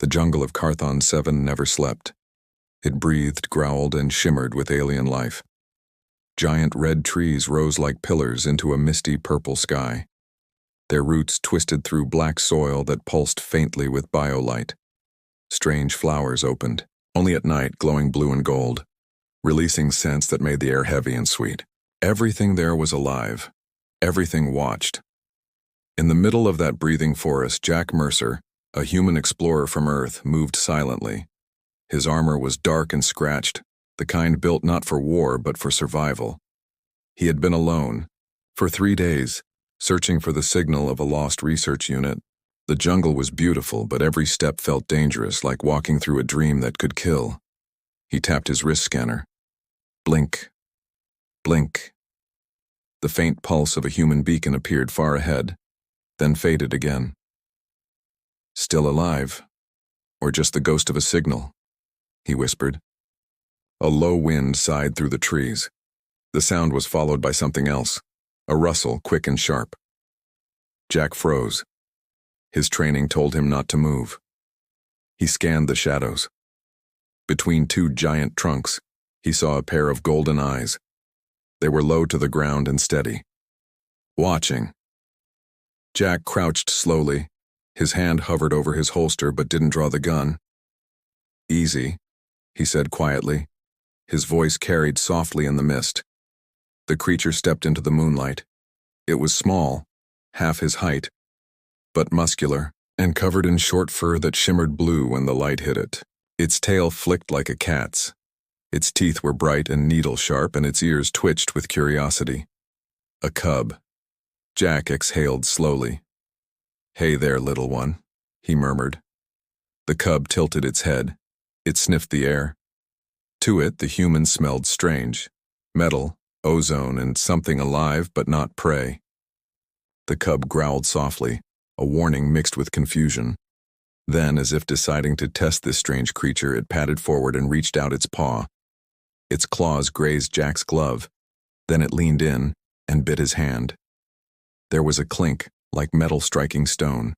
The jungle of Carthon 7 never slept. It breathed, growled, and shimmered with alien life. Giant red trees rose like pillars into a misty purple sky. Their roots twisted through black soil that pulsed faintly with biolight. Strange flowers opened, only at night glowing blue and gold, releasing scents that made the air heavy and sweet. Everything there was alive. Everything watched. In the middle of that breathing forest, Jack Mercer, a human explorer from Earth, moved silently. His armor was dark and scratched, the kind built not for war but for survival. He had been alone, for 3 days, searching for the signal of a lost research unit. The jungle was beautiful, but every step felt dangerous, like walking through a dream that could kill. He tapped his wrist scanner. Blink. Blink. The faint pulse of a human beacon appeared far ahead, then faded again. Still alive, or just the ghost of a signal, he whispered. A low wind sighed through the trees. The sound was followed by something else, a rustle, quick and sharp. Jack froze. His training told him not to move. He scanned the shadows. Between 2 giant trunks, he saw a pair of golden eyes. They were low to the ground and steady. Watching. Jack crouched slowly. His hand hovered over his holster but didn't draw the gun. Easy, he said quietly. His voice carried softly in the mist. The creature stepped into the moonlight. It was small, half his height, but muscular, and covered in short fur that shimmered blue when the light hit it. Its tail flicked like a cat's. Its teeth were bright and needle-sharp, and its ears twitched with curiosity. A cub. Jack exhaled slowly. "Hey there, little one," he murmured. The cub tilted its head. It sniffed the air. To it, the human smelled strange. Metal, ozone, and something alive but not prey. The cub growled softly, a warning mixed with confusion. Then, as if deciding to test this strange creature, it padded forward and reached out its paw. Its claws grazed Jack's glove. Then it leaned in and bit his hand. There was a clink, like metal striking stone.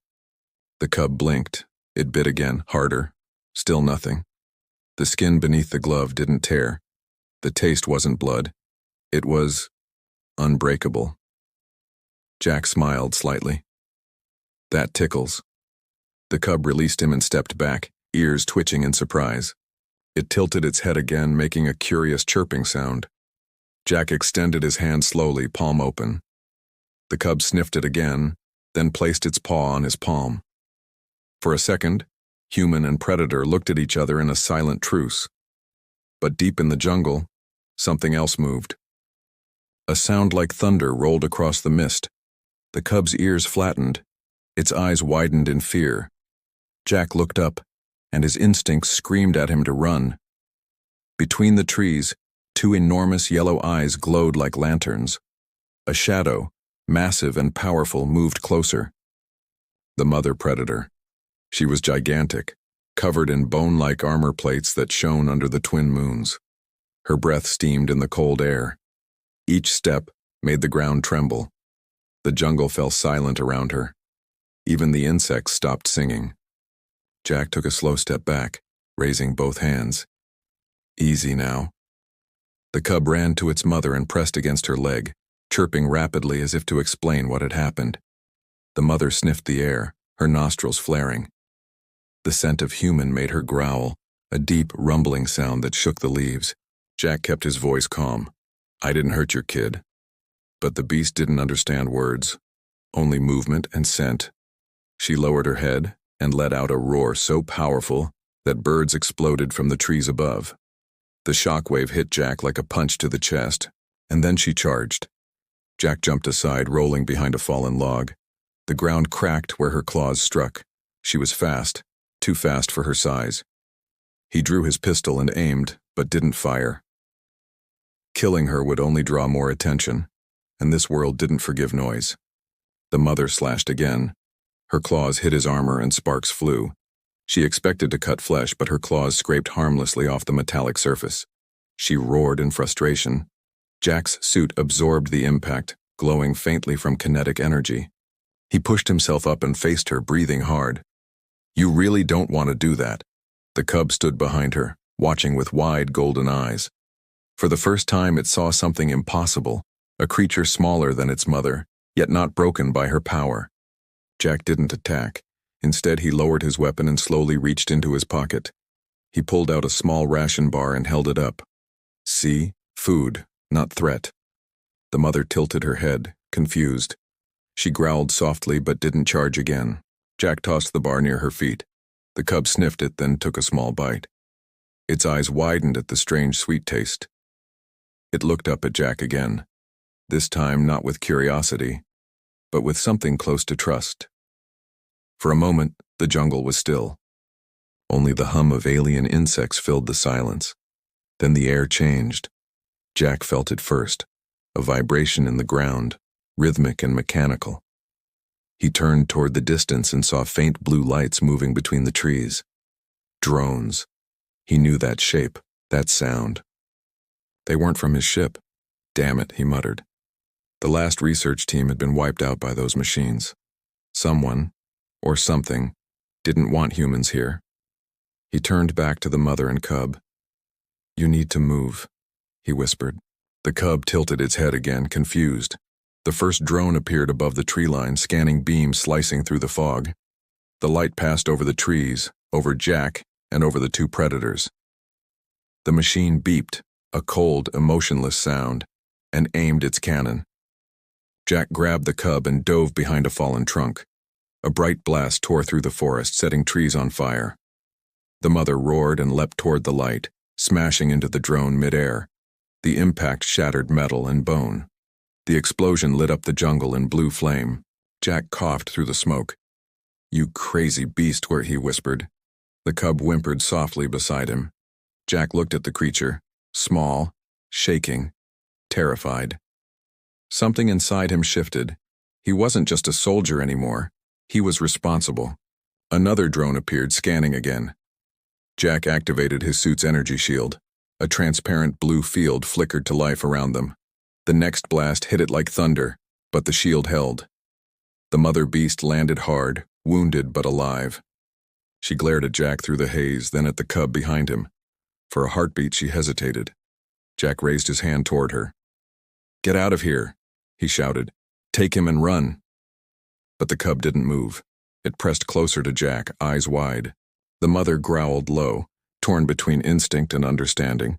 The cub blinked. It bit again, harder. Still nothing. The skin beneath the glove didn't tear. The taste wasn't blood. It was unbreakable. Jack smiled slightly. "That tickles." The cub released him and stepped back, ears twitching in surprise. It tilted its head again, making a curious chirping sound. Jack extended his hand slowly, palm open. The cub sniffed it again, then placed its paw on his palm. For a second, human and predator looked at each other in a silent truce. But deep in the jungle, something else moved. A sound like thunder rolled across the mist. The cub's ears flattened. Its eyes widened in fear. Jack looked up, and his instincts screamed at him to run. Between the trees, 2 enormous yellow eyes glowed like lanterns. A shadow, massive and powerful, moved closer. The mother predator. She was gigantic, covered in bone-like armor plates that shone under the twin moons. Her breath steamed in the cold air. Each step made the ground tremble. The jungle fell silent around her. Even the insects stopped singing. Jack took a slow step back, raising both hands. "Easy now." The cub ran to its mother and pressed against her leg, chirping rapidly as if to explain what had happened. The mother sniffed the air, her nostrils flaring. The scent of human made her growl, a deep, rumbling sound that shook the leaves. Jack kept his voice calm. "I didn't hurt your kid." But the beast didn't understand words, only movement and scent. She lowered her head and let out a roar so powerful that birds exploded from the trees above. The shockwave hit Jack like a punch to the chest, and then she charged. Jack jumped aside, rolling behind a fallen log. The ground cracked where her claws struck. She was fast, too fast for her size. He drew his pistol and aimed, but didn't fire. Killing her would only draw more attention, and this world didn't forgive noise. The mother slashed again. Her claws hit his armor and sparks flew. She expected to cut flesh, but her claws scraped harmlessly off the metallic surface. She roared in frustration. Jack's suit absorbed the impact, glowing faintly from kinetic energy. He pushed himself up and faced her, breathing hard. You really don't want to do that. The cub stood behind her, watching with wide golden eyes. For the first time it saw something impossible, a creature smaller than its mother, yet not broken by her power. Jack didn't attack. Instead, he lowered his weapon and slowly reached into his pocket. He pulled out a small ration bar and held it up. See? Food, not threat. The mother tilted her head, confused. She growled softly but didn't charge again. Jack tossed the bar near her feet. The cub sniffed it, then took a small bite. Its eyes widened at the strange sweet taste. It looked up at Jack again, this time not with curiosity, but with something close to trust. For a moment, the jungle was still. Only the hum of alien insects filled the silence. Then the air changed. Jack felt it first, a vibration in the ground, rhythmic and mechanical. He turned toward the distance and saw faint blue lights moving between the trees. Drones. He knew that shape, that sound. They weren't from his ship. Damn it, he muttered. The last research team had been wiped out by those machines. Someone, or something, didn't want humans here. He turned back to the mother and cub. You need to move, he whispered. The cub tilted its head again, confused. The first drone appeared above the tree line, scanning beams slicing through the fog. The light passed over the trees, over Jack, and over the two predators. The machine beeped, a cold, emotionless sound, and aimed its cannon. Jack grabbed the cub and dove behind a fallen trunk. A bright blast tore through the forest, setting trees on fire. The mother roared and leapt toward the light, smashing into the drone midair. The impact shattered metal and bone. The explosion lit up the jungle in blue flame. Jack coughed through the smoke. You crazy beast, he whispered. The cub whimpered softly beside him. Jack looked at the creature, small, shaking, terrified. Something inside him shifted. He wasn't just a soldier anymore. He was responsible. Another drone appeared, scanning again. Jack activated his suit's energy shield. A transparent blue field flickered to life around them. The next blast hit it like thunder, but the shield held. The mother beast landed hard, wounded but alive. She glared at Jack through the haze, then at the cub behind him. For a heartbeat, she hesitated. Jack raised his hand toward her. Get out of here, he shouted. Take him and run. But the cub didn't move. It pressed closer to Jack, eyes wide. The mother growled low, torn between instinct and understanding.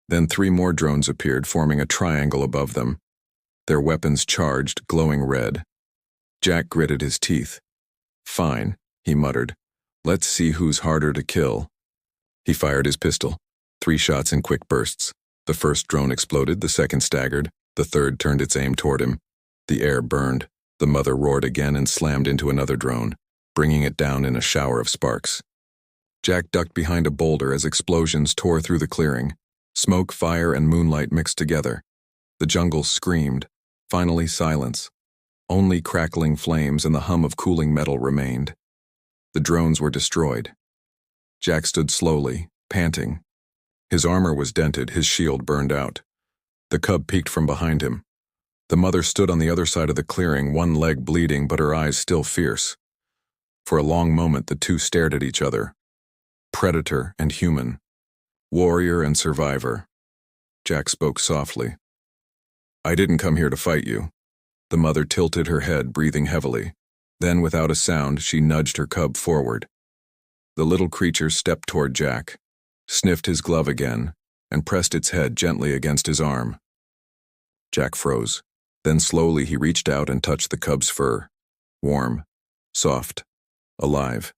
Then 3 more drones appeared, forming a triangle above them. Their weapons charged, glowing red. Jack gritted his teeth. Fine, he muttered. Let's see who's harder to kill. He fired his pistol. 3 shots in quick bursts. The first drone exploded, the second staggered, the third turned its aim toward him. The air burned. The mother roared again and slammed into another drone, bringing it down in a shower of sparks. Jack ducked behind a boulder as explosions tore through the clearing. Smoke, fire, and moonlight mixed together. The jungle screamed. Finally, silence. Only crackling flames and the hum of cooling metal remained. The drones were destroyed. Jack stood slowly, panting. His armor was dented, his shield burned out. The cub peeked from behind him. The mother stood on the other side of the clearing, one leg bleeding but her eyes still fierce. For a long moment the two stared at each other. Predator and human. Warrior and survivor. Jack spoke softly. I didn't come here to fight you. The mother tilted her head, breathing heavily. Then, without a sound, she nudged her cub forward. The little creature stepped toward Jack, sniffed his glove again, and pressed its head gently against his arm. Jack froze. Then slowly he reached out and touched the cub's fur. Warm, soft, alive.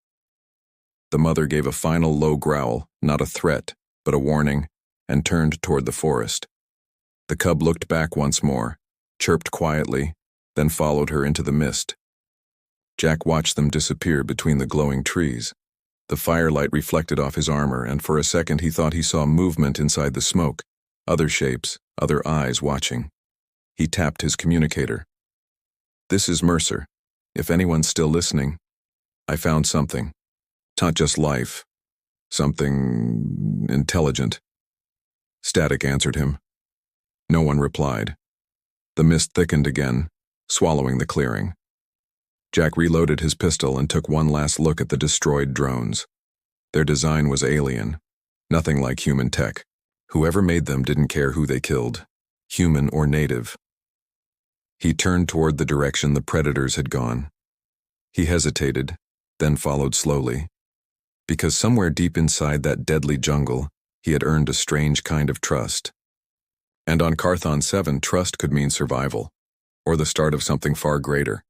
The mother gave a final low growl, not a threat, but a warning, and turned toward the forest. The cub looked back once more, chirped quietly, then followed her into the mist. Jack watched them disappear between the glowing trees. The firelight reflected off his armor, and for a second he thought he saw movement inside the smoke, other shapes, other eyes watching. He tapped his communicator. This is Mercer. If anyone's still listening, I found something. Not just life. Something intelligent. Static answered him. No one replied. The mist thickened again, swallowing the clearing. Jack reloaded his pistol and took one last look at the destroyed drones. Their design was alien, nothing like human tech. Whoever made them didn't care who they killed, human or native. He turned toward the direction the predators had gone. He hesitated, then followed slowly, because somewhere deep inside that deadly jungle, he had earned a strange kind of trust. And on Carthon 7, trust could mean survival, or the start of something far greater.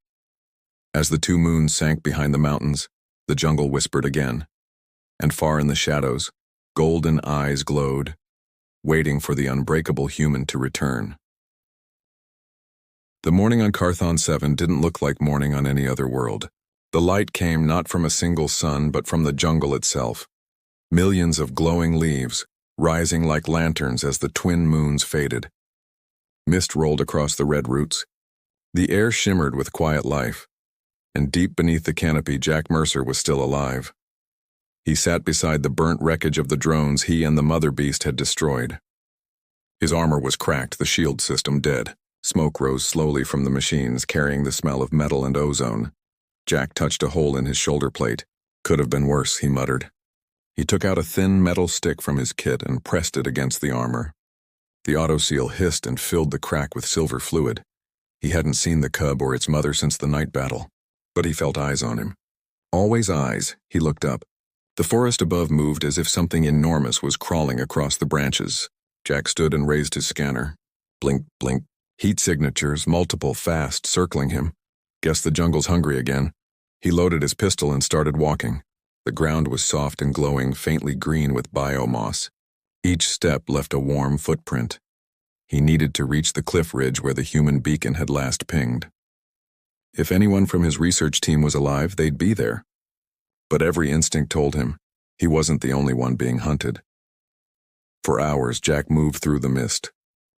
As the two moons sank behind the mountains, the jungle whispered again, and far in the shadows, golden eyes glowed, waiting for the unbreakable human to return. The morning on Carthon 7 didn't look like morning on any other world. The light came not from a single sun, but from the jungle itself. Millions of glowing leaves, rising like lanterns as the twin moons faded. Mist rolled across the red roots. The air shimmered with quiet life, and deep beneath the canopy, Jack Mercer was still alive. He sat beside the burnt wreckage of the drones he and the mother beast had destroyed. His armor was cracked, the shield system dead. Smoke rose slowly from the machines, carrying the smell of metal and ozone. Jack touched a hole in his shoulder plate. Could have been worse, he muttered. He took out a thin metal stick from his kit and pressed it against the armor. The autoseal hissed and filled the crack with silver fluid. He hadn't seen the cub or its mother since the night battle, but he felt eyes on him. Always eyes. He looked up. The forest above moved as if something enormous was crawling across the branches. Jack stood and raised his scanner. Blink, blink. Heat signatures, multiple, fast, circling him. Guess the jungle's hungry again. He loaded his pistol and started walking. The ground was soft and glowing, faintly green with biomoss. Each step left a warm footprint. He needed to reach the cliff ridge where the human beacon had last pinged. If anyone from his research team was alive, they'd be there. But every instinct told him he wasn't the only one being hunted. For hours, Jack moved through the mist.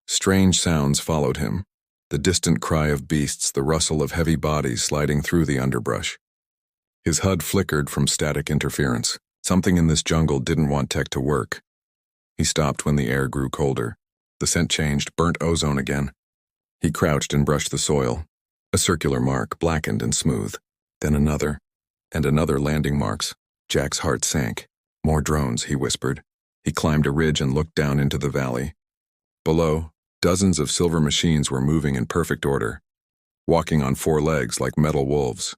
Strange sounds followed him. The distant cry of beasts, the rustle of heavy bodies sliding through the underbrush. His HUD flickered from static interference. Something in this jungle didn't want tech to work. He stopped when the air grew colder. The scent changed, burnt ozone again. He crouched and brushed the soil. A circular mark, blackened and smooth. Then another, and another landing marks. Jack's heart sank. More drones, he whispered. He climbed a ridge and looked down into the valley. Below, dozens of silver machines were moving in perfect order, walking on four legs like metal wolves.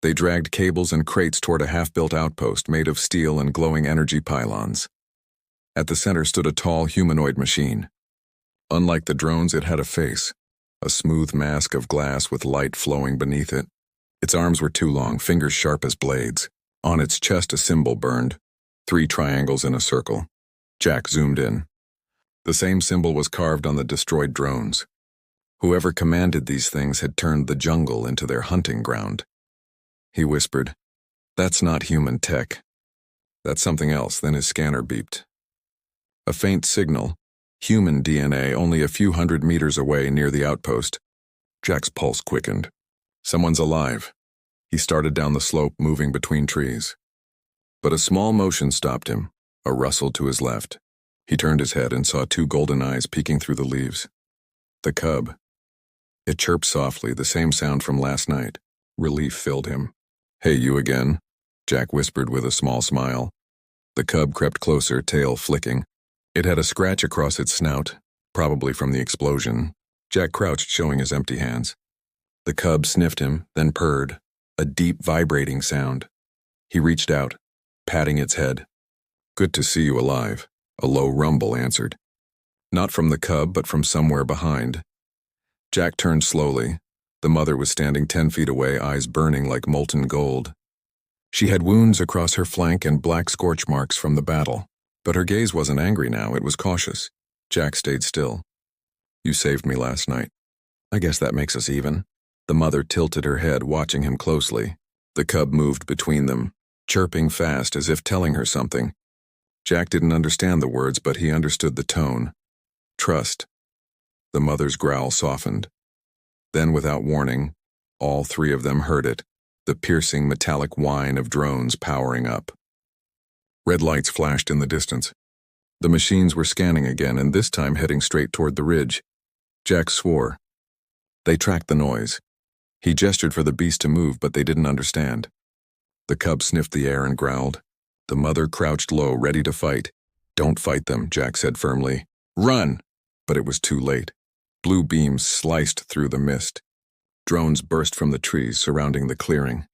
They dragged cables and crates toward a half-built outpost made of steel and glowing energy pylons. At the center stood a tall humanoid machine. Unlike the drones, it had a face, a smooth mask of glass with light flowing beneath it. Its arms were too long, fingers sharp as blades. On its chest a symbol burned, 3 triangles in a circle. Jack zoomed in. The same symbol was carved on the destroyed drones. Whoever commanded these things had turned the jungle into their hunting ground. He whispered, "That's not human tech. That's something else." Then his scanner beeped. A faint signal, human DNA, only a few hundred meters away near the outpost. Jack's pulse quickened. Someone's alive. He started down the slope, moving between trees. But a small motion stopped him, a rustle to his left. He turned his head and saw 2 golden eyes peeking through the leaves. The cub. It chirped softly, the same sound from last night. Relief filled him. "Hey, you again?" Jack whispered with a small smile. The cub crept closer, tail flicking. It had a scratch across its snout, probably from the explosion. Jack crouched, showing his empty hands. The cub sniffed him, then purred, a deep vibrating sound. He reached out, patting its head. "Good to see you alive," a low rumble answered. Not from the cub, but from somewhere behind. Jack turned slowly. The mother was standing 10 feet away, eyes burning like molten gold. She had wounds across her flank and black scorch marks from the battle. But her gaze wasn't angry now, it was cautious. Jack stayed still. "You saved me last night. I guess that makes us even." The mother tilted her head, watching him closely. The cub moved between them, chirping fast as if telling her something. Jack didn't understand the words, but he understood the tone. Trust. The mother's growl softened. Then, without warning, all 3 of them heard it, the piercing metallic whine of drones powering up. Red lights flashed in the distance. The machines were scanning again, and this time heading straight toward the ridge. Jack swore. They tracked the noise. He gestured for the beast to move, but they didn't understand. The cub sniffed the air and growled. The mother crouched low, ready to fight. "Don't fight them," Jack said firmly. "Run!" But it was too late. Blue beams sliced through the mist. Drones burst from the trees surrounding the clearing.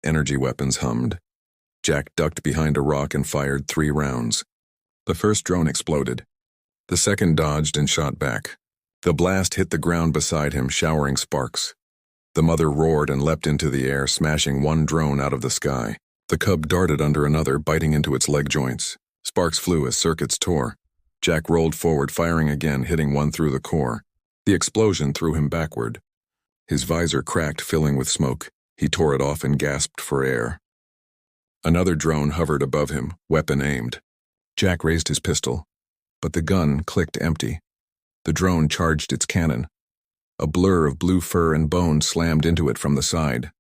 Energy weapons hummed. Jack ducked behind a rock and fired 3 rounds. The first drone exploded. The second dodged and shot back. The blast hit the ground beside him, showering sparks. The mother roared and leapt into the air, smashing one drone out of the sky. The cub darted under another, biting into its leg joints. Sparks flew as circuits tore. Jack rolled forward, firing again, hitting one through the core. The explosion threw him backward. His visor cracked, filling with smoke. He tore it off and gasped for air. Another drone hovered above him, weapon aimed. Jack raised his pistol, but the gun clicked empty. The drone charged its cannon. A blur of blue fur and bone slammed into it from the side.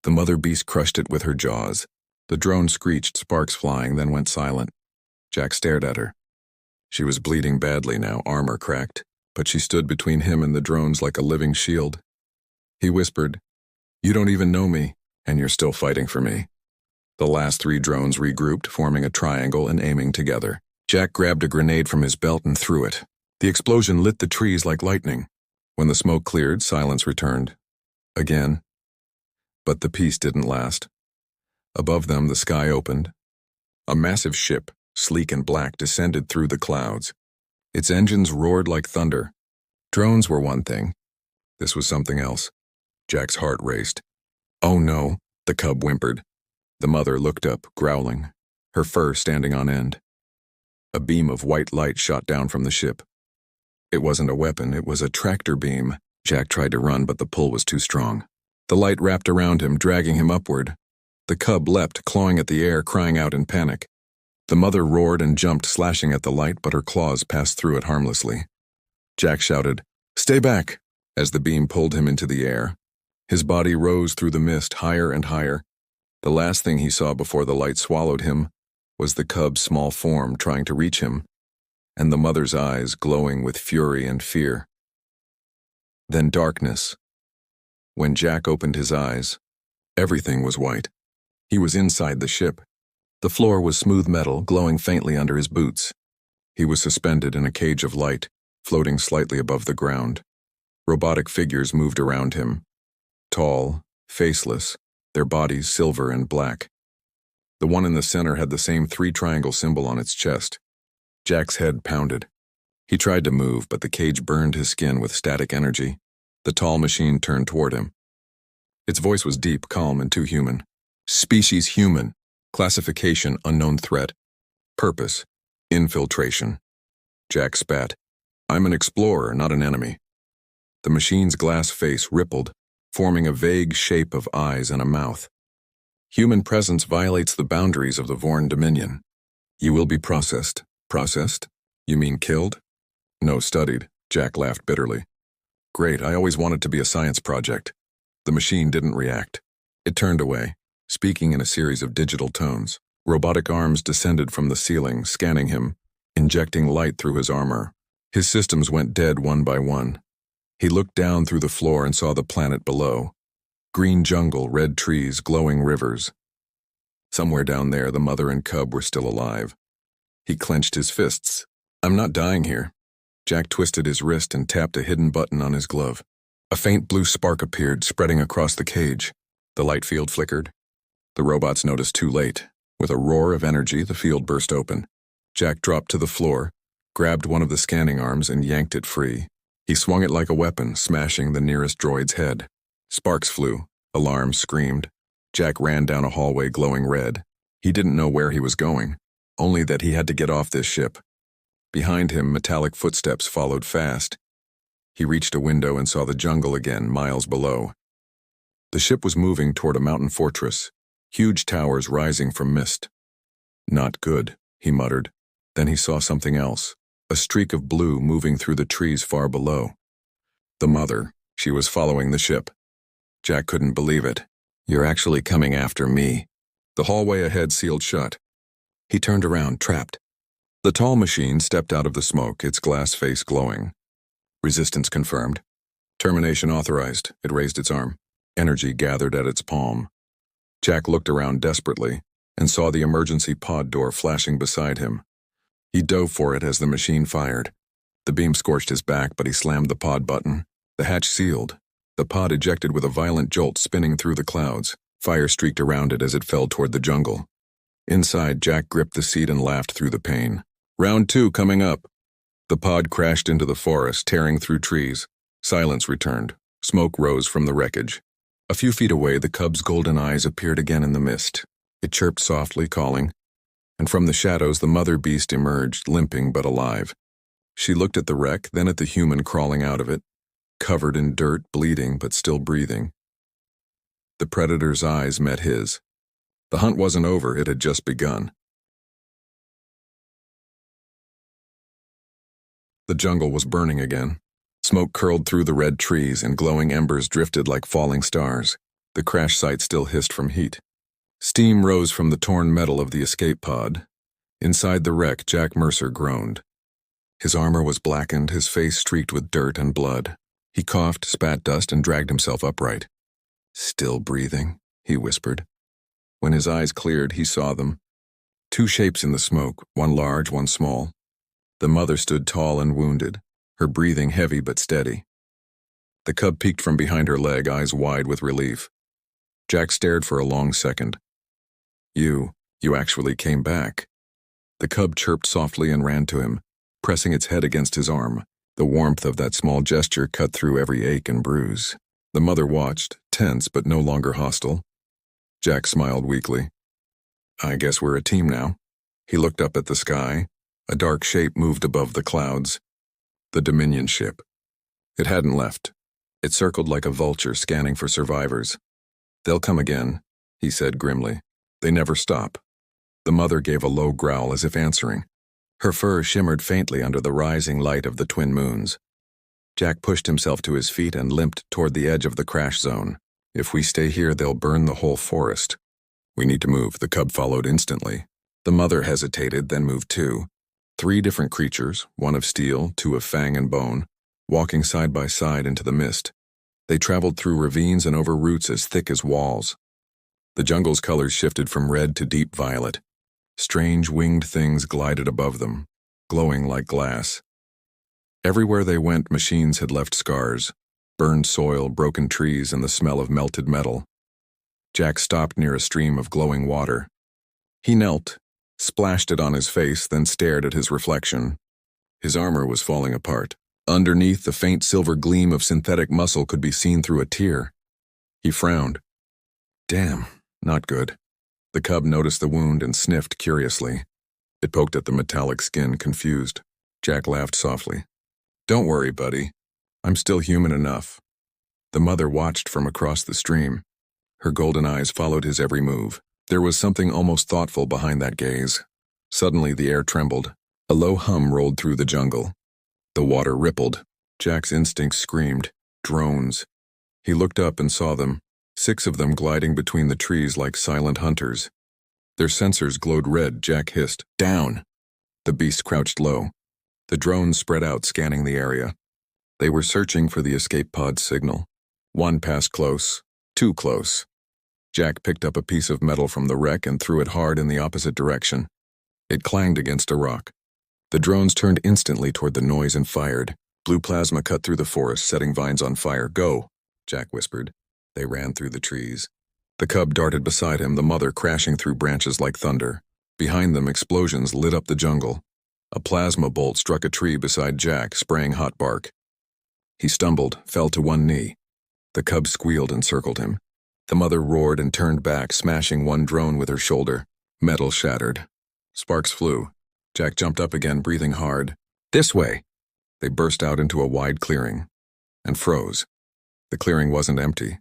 The mother beast crushed it with her jaws. The drone screeched, sparks flying, then went silent. Jack stared at her. She was bleeding badly now, armor cracked, but she stood between him and the drones like a living shield. He whispered, "You don't even know me, and you're still fighting for me." The last 3 drones regrouped, forming a triangle and aiming together. Jack grabbed a grenade from his belt and threw it. The explosion lit the trees like lightning. When the smoke cleared, silence returned. Again. But the peace didn't last. Above them, the sky opened. A massive ship, sleek and black, descended through the clouds. Its engines roared like thunder. Drones were one thing. This was something else. Jack's heart raced. "Oh no," the cub whimpered. The mother looked up, growling, her fur standing on end. A beam of white light shot down from the ship. It wasn't a weapon, it was a tractor beam. Jack tried to run, but the pull was too strong. The light wrapped around him, dragging him upward. The cub leapt, clawing at the air, crying out in panic. The mother roared and jumped, slashing at the light, but her claws passed through it harmlessly. Jack shouted, "Stay back!" as the beam pulled him into the air. His body rose through the mist, higher and higher. The last thing he saw before the light swallowed him was the cub's small form trying to reach him, and the mother's eyes glowing with fury and fear. Then darkness. When Jack opened his eyes, everything was white. He was inside the ship. The floor was smooth metal, glowing faintly under his boots. He was suspended in a cage of light, floating slightly above the ground. Robotic figures moved around him. Tall, faceless, their bodies silver and black. The one in the center had the same 3-triangle symbol on its chest. Jack's head pounded. He tried to move, but the cage burned his skin with static energy. The tall machine turned toward him. Its voice was deep, calm, and too human. "Species human. Classification unknown threat. Purpose infiltration." Jack spat. "I'm an explorer, not an enemy." The machine's glass face rippled, forming a vague shape of eyes and a mouth. "Human presence violates the boundaries of the Vorn Dominion. You will be processed." "Processed? You mean killed?" "No, studied." Jack laughed bitterly. "Great, I always wanted to be a science project." The machine didn't react. It turned away, speaking in a series of digital tones. Robotic arms descended from the ceiling, scanning him, injecting light through his armor. His systems went dead one by one. He looked down through the floor and saw the planet below. Green jungle, red trees, glowing rivers. Somewhere down there, the mother and cub were still alive. He clenched his fists. "I'm not dying here." Jack twisted his wrist and tapped a hidden button on his glove. A faint blue spark appeared, spreading across the cage. The light field flickered. The robots noticed too late. With a roar of energy, the field burst open. Jack dropped to the floor, grabbed one of the scanning arms, and yanked it free. He swung it like a weapon, smashing the nearest droid's head. Sparks flew. Alarms screamed. Jack ran down a hallway glowing red. He didn't know where he was going, only that he had to get off this ship. Behind him, metallic footsteps followed fast. He reached a window and saw the jungle again, miles below. The ship was moving toward a mountain fortress, huge towers rising from mist. "Not good," he muttered. Then he saw something else, a streak of blue moving through the trees far below. The mother, she was following the ship. Jack couldn't believe it. "You're actually coming after me." The hallway ahead sealed shut. He turned around, trapped. The tall machine stepped out of the smoke, its glass face glowing. "Resistance confirmed." Termination authorized. It raised its arm. Energy gathered at its palm. Jack looked around desperately and saw the emergency pod door flashing beside him. He dove for it as the machine fired. The beam scorched his back, but he slammed the pod button. The hatch sealed. The pod ejected with a violent jolt, spinning through the clouds. Fire streaked around it as it fell toward the jungle. Inside, Jack gripped the seat and laughed through the pain. Round 2 coming up. The pod crashed into the forest, tearing through trees. Silence returned. Smoke rose from the wreckage. A few feet away, the cub's golden eyes appeared again in the mist. It chirped softly, calling. And from the shadows, the mother beast emerged, limping but alive. She looked at the wreck, then at the human crawling out of it, covered in dirt, bleeding but still breathing. The predator's eyes met his. The hunt wasn't over, it had just begun. The jungle was burning again. Smoke curled through the red trees and glowing embers drifted like falling stars. The crash site still hissed from heat. Steam rose from the torn metal of the escape pod. Inside the wreck, Jack Mercer groaned. His armor was blackened, his face streaked with dirt and blood. He coughed, spat dust, and dragged himself upright. Still breathing, he whispered. When his eyes cleared, he saw them. 2 shapes in the smoke, one large, one small. The mother stood tall and wounded, her breathing heavy but steady. The cub peeked from behind her leg, eyes wide with relief. Jack stared for a long second. You actually came back." The cub chirped softly and ran to him, pressing its head against his arm. The warmth of that small gesture cut through every ache and bruise. The mother watched, tense but no longer hostile. Jack smiled weakly. "I guess we're a team now." He looked up at the sky. A dark shape moved above the clouds. The Dominion ship. It hadn't left. It circled like a vulture, scanning for survivors. "They'll come again," he said grimly. "They never stop." The mother gave a low growl as if answering. Her fur shimmered faintly under the rising light of the twin moons. Jack pushed himself to his feet and limped toward the edge of the crash zone. "If we stay here, they'll burn the whole forest." "We need to move." The cub followed instantly. The mother hesitated, then moved too. 3 different creatures, 1 of steel, 2 of fang and bone, walking side by side into the mist. They traveled through ravines and over roots as thick as walls. The jungle's colors shifted from red to deep violet. Strange winged things glided above them, glowing like glass. Everywhere they went, machines had left scars, burned soil, broken trees, and the smell of melted metal. Jack stopped near a stream of glowing water. He knelt, splashed it on his face, then stared at his reflection. His armor was falling apart. Underneath, the faint silver gleam of synthetic muscle could be seen through a tear. He frowned. Damn, not good. The cub noticed the wound and sniffed curiously. It poked at the metallic skin, confused. Jack laughed softly. "Don't worry, buddy. I'm still human enough." The mother watched from across the stream. Her golden eyes followed his every move. There was something almost thoughtful behind that gaze. Suddenly, the air trembled. A low hum rolled through the jungle. The water rippled. Jack's instincts screamed. Drones. He looked up and saw them, 6 of them gliding between the trees like silent hunters. Their sensors glowed red. Jack hissed, "Down!" The beasts crouched low. The drones spread out, scanning the area. They were searching for the escape pod signal. 1 passed close, 2 close. Jack picked up a piece of metal from the wreck and threw it hard in the opposite direction. It clanged against a rock. The drones turned instantly toward the noise and fired. Blue plasma cut through the forest, setting vines on fire. "Go," Jack whispered. They ran through the trees. The cub darted beside him, the mother crashing through branches like thunder. Behind them, explosions lit up the jungle. A plasma bolt struck a tree beside Jack, spraying hot bark. He stumbled, fell to one knee. The cub squealed and circled him. The mother roared and turned back, smashing one drone with her shoulder. Metal shattered. Sparks flew. Jack jumped up again, breathing hard. "This way!" They burst out into a wide clearing and froze. The clearing wasn't empty.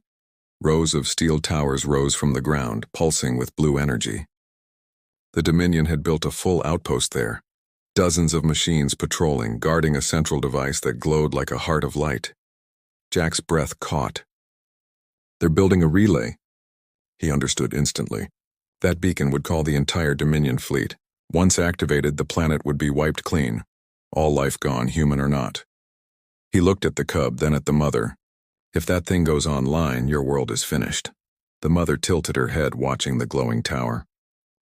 Rows of steel towers rose from the ground, pulsing with blue energy. The Dominion had built a full outpost there. Dozens of machines patrolling, guarding a central device that glowed like a heart of light. Jack's breath caught. "They're building a relay." He understood instantly. That beacon would call the entire Dominion fleet. Once activated, the planet would be wiped clean. All life gone, human or not. He looked at the cub, then at the mother. If that thing goes online, your world is finished. The mother tilted her head, watching the glowing tower.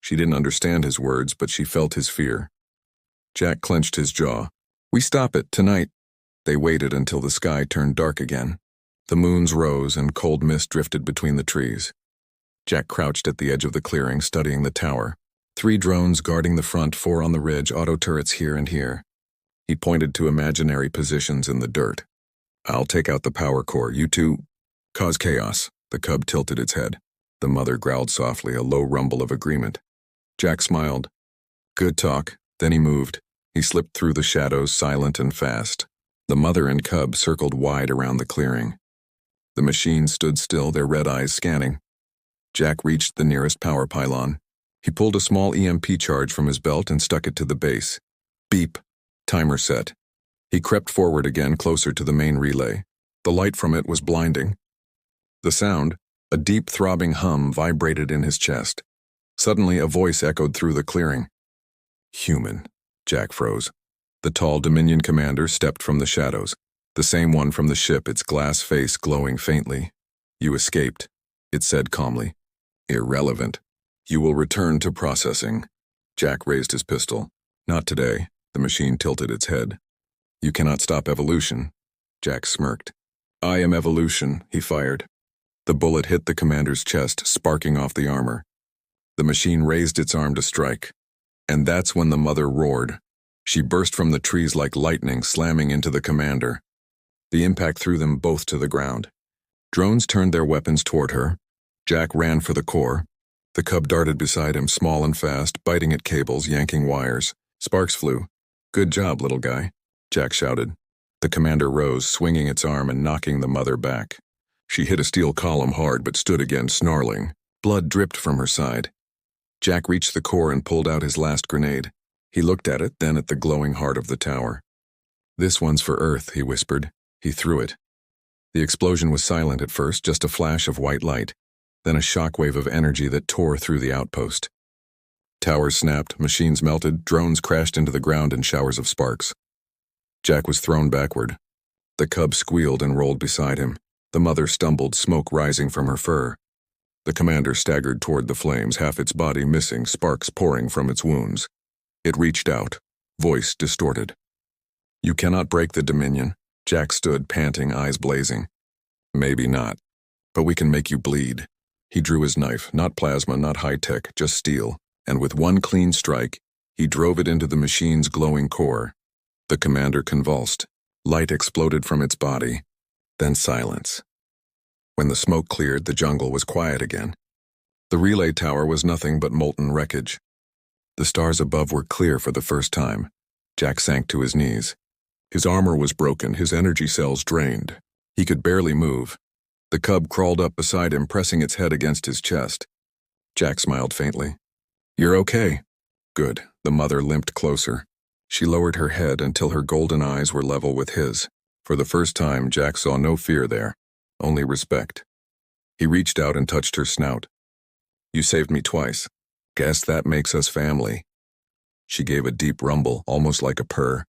She didn't understand his words, but she felt his fear. Jack clenched his jaw. We stop it, tonight. They waited until the sky turned dark again. The moons rose and cold mist drifted between the trees. Jack crouched at the edge of the clearing, studying the tower. 3 drones guarding the front, 4 on the ridge, auto turrets here and here. He pointed to imaginary positions in the dirt. I'll take out the power core, you two cause chaos. The cub tilted its head. The mother growled softly, a low rumble of agreement. Jack smiled. Good talk. Then he moved. He slipped through the shadows, silent and fast. The mother and cub circled wide around the clearing. The machines stood still, their red eyes scanning. Jack reached the nearest power pylon. He pulled a small EMP charge from his belt and stuck it to the base. Beep. Timer set. He crept forward again, closer to the main relay. The light from it was blinding. The sound, a deep throbbing hum, vibrated in his chest. Suddenly, a voice echoed through the clearing. Human. Jack froze. The tall Dominion commander stepped from the shadows. The same one from the ship, its glass face glowing faintly. You escaped, it said calmly. Irrelevant. You will return to processing. Jack raised his pistol. Not today. The machine tilted its head. You cannot stop evolution. Jack smirked. I am evolution, he fired. The bullet hit the commander's chest, sparking off the armor. The machine raised its arm to strike. And that's when the mother roared. She burst from the trees like lightning, slamming into the commander. The impact threw them both to the ground. Drones turned their weapons toward her. Jack ran for the core. The cub darted beside him, small and fast, biting at cables, yanking wires. Sparks flew. Good job, little guy, Jack shouted. The commander rose, swinging its arm and knocking the mother back. She hit a steel column hard but stood again, snarling. Blood dripped from her side. Jack reached the core and pulled out his last grenade. He looked at it, then at the glowing heart of the tower. This one's for Earth, he whispered. He threw it. The explosion was silent at first, just a flash of white light, then a shockwave of energy that tore through the outpost. Towers snapped, machines melted, drones crashed into the ground in showers of sparks. Jack was thrown backward. The cub squealed and rolled beside him. The mother stumbled, smoke rising from her fur. The commander staggered toward the flames, half its body missing, sparks pouring from its wounds. It reached out, voice distorted. You cannot break the Dominion. Jack stood, panting, eyes blazing. Maybe not, but we can make you bleed. He drew his knife, not plasma, not high-tech, just steel, and with one clean strike, he drove it into the machine's glowing core. The commander convulsed. Light exploded from its body, then silence. When the smoke cleared, the jungle was quiet again. The relay tower was nothing but molten wreckage. The stars above were clear for the first time. Jack sank to his knees. His armor was broken, his energy cells drained. He could barely move. The cub crawled up beside him, pressing its head against his chest. Jack smiled faintly. You're okay. Good. The mother limped closer. She lowered her head until her golden eyes were level with his. For the first time, Jack saw no fear there, only respect. He reached out and touched her snout. You saved me twice. Guess that makes us family. She gave a deep rumble, almost like a purr.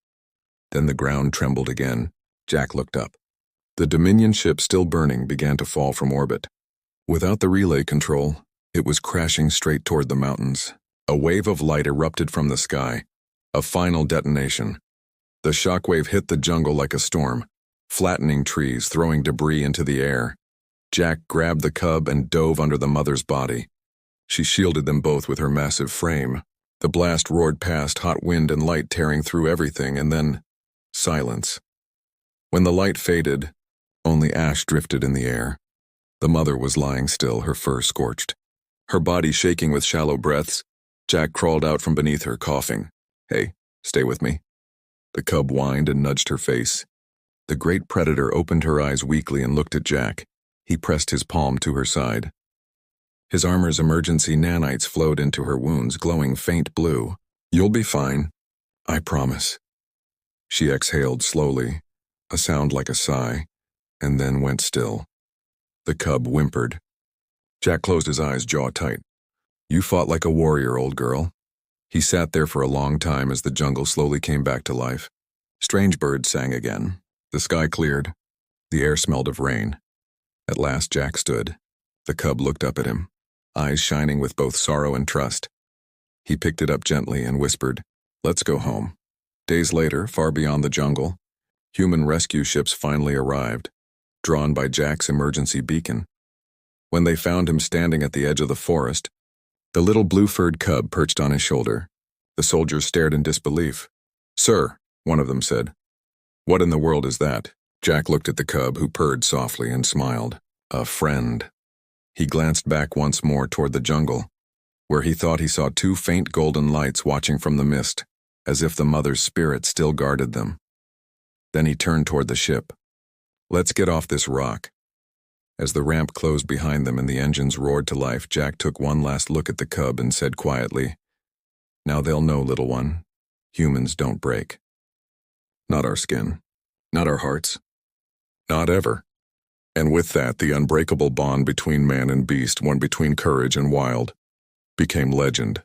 Then the ground trembled again. Jack looked up. The Dominion ship, still burning, began to fall from orbit. Without the relay control, it was crashing straight toward the mountains. A wave of light erupted from the sky. A final detonation. The shockwave hit the jungle like a storm, flattening trees, throwing debris into the air. Jack grabbed the cub and dove under the mother's body. She shielded them both with her massive frame. The blast roared past, hot wind and light tearing through everything, and then silence. When the light faded, only ash drifted in the air. The mother was lying still, her fur scorched. Her body shaking with shallow breaths. Jack crawled out from beneath her, coughing. Hey, stay with me. The cub whined and nudged her face. The great predator opened her eyes weakly and looked at Jack. He pressed his palm to her side. His armor's emergency nanites flowed into her wounds, glowing faint blue. You'll be fine. I promise. She exhaled slowly, a sound like a sigh, and then went still. The cub whimpered. Jack closed his eyes, jaw tight. You fought like a warrior, old girl. He sat there for a long time as the jungle slowly came back to life. Strange birds sang again. The sky cleared. The air smelled of rain. At last Jack stood. The cub looked up at him, eyes shining with both sorrow and trust. He picked it up gently and whispered, "Let's go home." Days later, far beyond the jungle, human rescue ships finally arrived, drawn by Jack's emergency beacon. When they found him standing at the edge of the forest, the little blue-furred cub perched on his shoulder. The soldiers stared in disbelief. "Sir," one of them said. "What in the world is that?" Jack looked at the cub, who purred softly and smiled. "A friend." He glanced back once more toward the jungle, where he thought he saw two faint golden lights watching from the mist, as if the mother's spirit still guarded them. Then he turned toward the ship. "Let's get off this rock." As the ramp closed behind them and the engines roared to life, Jack took one last look at the cub and said quietly, "Now they'll know, little one, humans don't break. Not our skin, not our hearts, not ever." And with that, the unbreakable bond between man and beast, one between courage and wild, became legend.